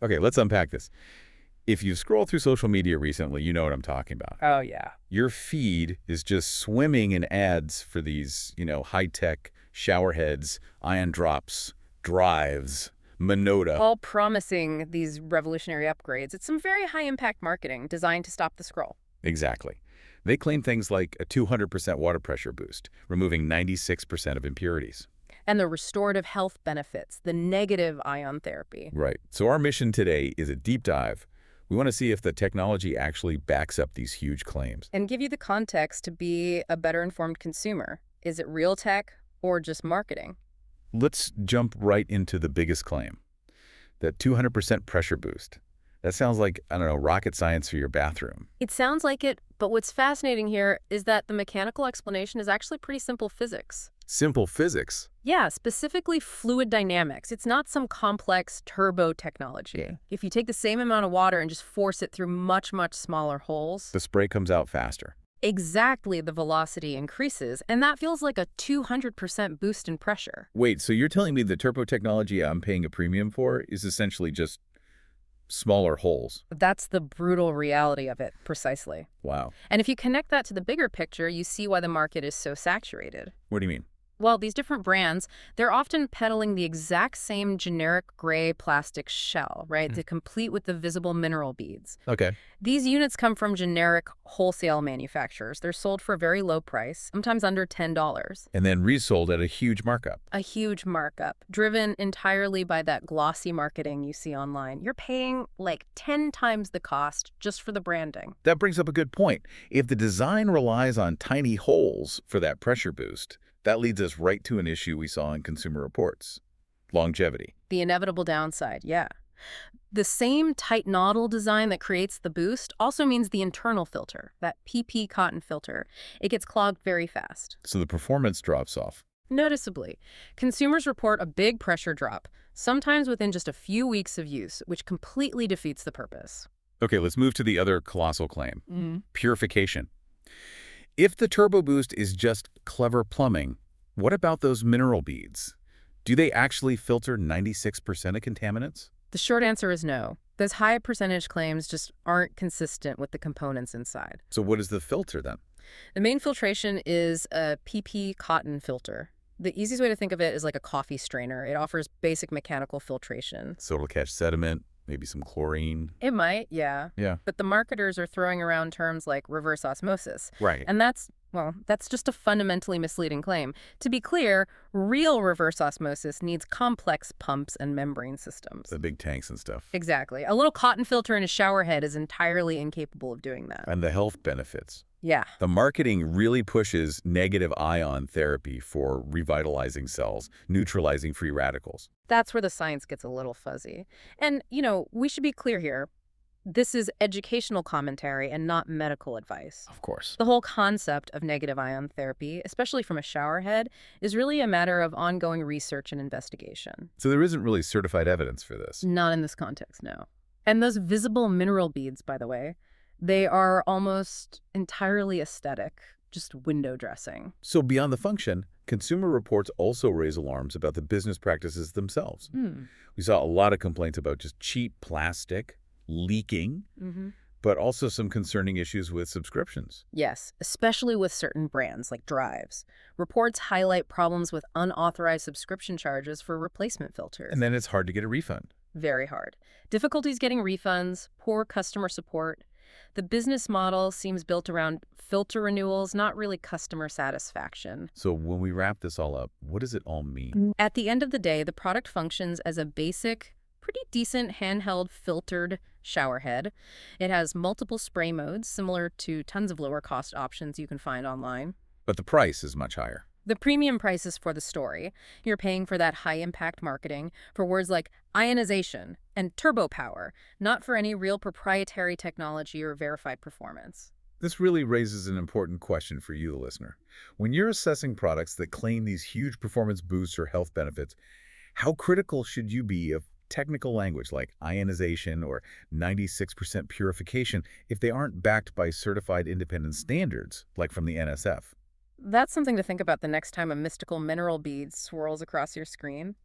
Okay, let's unpack this. If you scroll through social media recently, you know what I'm talking about. Oh, yeah. Your feed is just swimming in ads for these, high-tech shower heads, IonDrops, drives, Minota. All promising these revolutionary upgrades. It's some very high-impact marketing designed to stop the scroll. Exactly. They claim things like a 200% water pressure boost, removing 96% of impurities. And the restorative health benefits, the negative ion therapy. Right. So our mission today is a deep dive. We want to see if the technology actually backs up these huge claims. And give you the context to be a better informed consumer. Is it real tech or just marketing? Let's jump right into the biggest claim, that 200% pressure boost. That sounds like, I don't know, rocket science for your bathroom. It sounds like it, but what's fascinating here is that the mechanical explanation is actually pretty simple physics. Simple physics. Yeah, specifically fluid dynamics. It's not some complex turbo technology. Yeah. If you take the same amount of water and just force it through much, much smaller holes, The spray comes out faster. exactly the velocity increases, and that feels like a 200% boost in pressure. Wait, so you're telling me the turbo technology I'm paying a premium for is essentially just smaller holes? That's the brutal reality of it, precisely. Wow. And if you connect that to the bigger picture, you see why the market is so saturated. What do you mean? Well, these different brands, they're often peddling the exact same generic gray plastic shell, right, to complete with the visible mineral beads. Okay. These units come from generic wholesale manufacturers. They're sold for a very low price, sometimes under $10. And then resold at a huge markup. A huge markup, driven entirely by that glossy marketing you see online. You're paying like 10 times the cost just for the branding. That brings up a good point. If the design relies on tiny holes for that pressure boost, that leads us right to an issue we saw in Consumer Reports: longevity. The inevitable downside, yeah. The same tight noddle design that creates the boost also means the internal filter, that PP cotton filter, it gets clogged very fast. So the performance drops off. Noticeably, consumers report a big pressure drop, sometimes within just a few weeks of use, which completely defeats the purpose. Okay, let's move to the other colossal claim: purification. If the turbo boost is just clever plumbing, what about those mineral beads? Do they actually filter 96% of contaminants? The short answer is no. Those high percentage claims just aren't consistent with the components inside. So what is the filter then? The main filtration is a PP cotton filter. The easiest way to think of it is like a coffee strainer. It offers basic mechanical filtration. So it'll catch sediment, maybe some chlorine. It might, yeah. Yeah. But the marketers are throwing around terms like reverse osmosis. Right. And that's just a fundamentally misleading claim. To be clear, real reverse osmosis needs complex pumps and membrane systems. The big tanks and stuff. Exactly. A little cotton filter in a shower head is entirely incapable of doing that. And the health benefits. Yeah. The marketing really pushes negative ion therapy for revitalizing cells, neutralizing free radicals. That's where the science gets a little fuzzy. And, we should be clear here. This is educational commentary and not medical advice. Of course. The whole concept of negative ion therapy, especially from a shower head, is really a matter of ongoing research and investigation. So there isn't really certified evidence for this. Not in this context, no. And those visible mineral beads, by the way, they are almost entirely aesthetic, just window dressing. So beyond the function, Consumer Reports also raise alarms about the business practices themselves. We saw a lot of complaints about just cheap plastic, leaking, but also some concerning issues with subscriptions. Yes, especially with certain brands like drives. Reports highlight problems with unauthorized subscription charges for replacement filters. And then it's hard to get a refund. Very hard. Difficulties getting refunds, poor customer support. The business model seems built around filter renewals, not really customer satisfaction. So when we wrap this all up, what does it all mean? At the end of the day, the product functions as a basic, pretty decent handheld filtered shower head. It has multiple spray modes, similar to tons of lower cost options you can find online. But the price is much higher. The premium price is for the story. You're paying for that high-impact marketing, for words like ionization and turbo power, not for any real proprietary technology or verified performance. This really raises an important question for you, the listener. When you're assessing products that claim these huge performance boosts or health benefits, how critical should you be of technical language like ionization or 96% purification if they aren't backed by certified independent standards, like from the NSF? That's something to think about the next time a mystical mineral bead swirls across your screen.